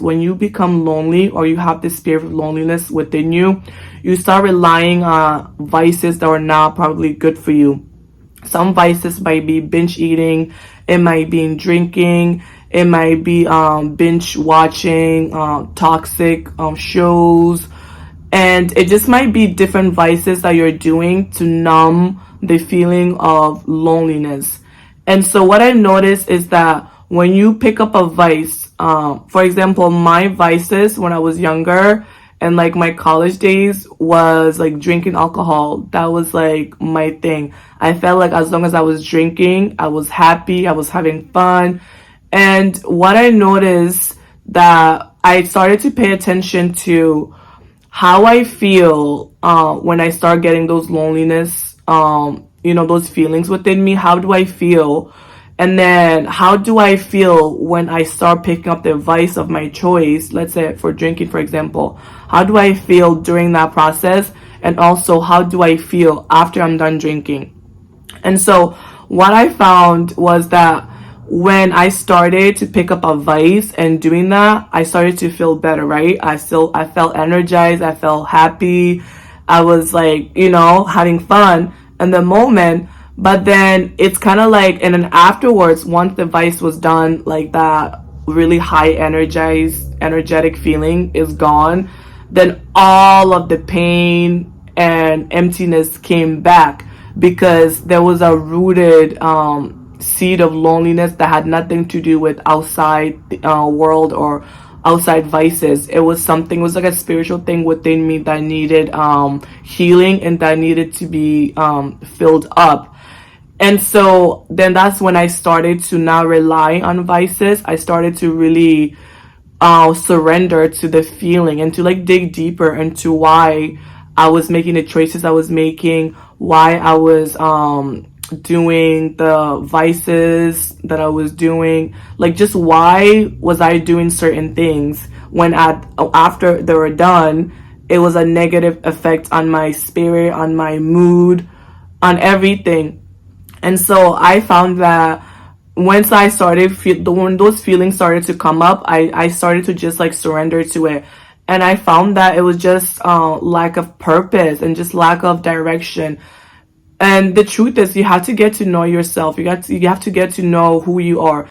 When you become lonely or you have this spirit of loneliness within you, you start relying on vices that are not probably good for you. Some vices might be binge eating, it might be drinking, it might be binge watching toxic shows, and it just might be different vices that you're doing to numb the feeling of loneliness. And so what I noticed is that when you pick up a vice, for example, my vices when I was younger and like my college days was like drinking alcohol. That was like my thing. I felt like as long as I was drinking, I was happy, I was having fun. And what I noticed, that I started to pay attention to how I feel when I start getting those loneliness, those feelings within me. How do I feel? And then how do I feel when I start picking up the vice of my choice? Let's say for drinking, for example. How do I feel during that process? And also, how do I feel after I'm done drinking? And so what I found was that when I started to pick up a vice and doing that, I started to feel better, right? I felt energized, I felt happy, I was like, having fun in the moment. But then it's kind of like, and then afterwards, once the vice was done, like that really high energetic feeling is gone, then all of the pain and emptiness came back, because there was a rooted seed of loneliness that had nothing to do with outside world or outside vices. It was like a spiritual thing within me that needed healing and that needed to be filled up. And so then that's when I started to not rely on vices. I started to really surrender to the feeling and to like dig deeper into why I was making the choices I was making, why I was doing the vices that I was doing, like just why was I doing certain things when after they were done, it was a negative effect on my spirit, on my mood, on everything. And so I found that once I started, when those feelings started to come up, I started to just like surrender to it. And I found that it was just lack of purpose and just lack of direction. And the truth is, you have to get to know yourself. You have to get to know who you are.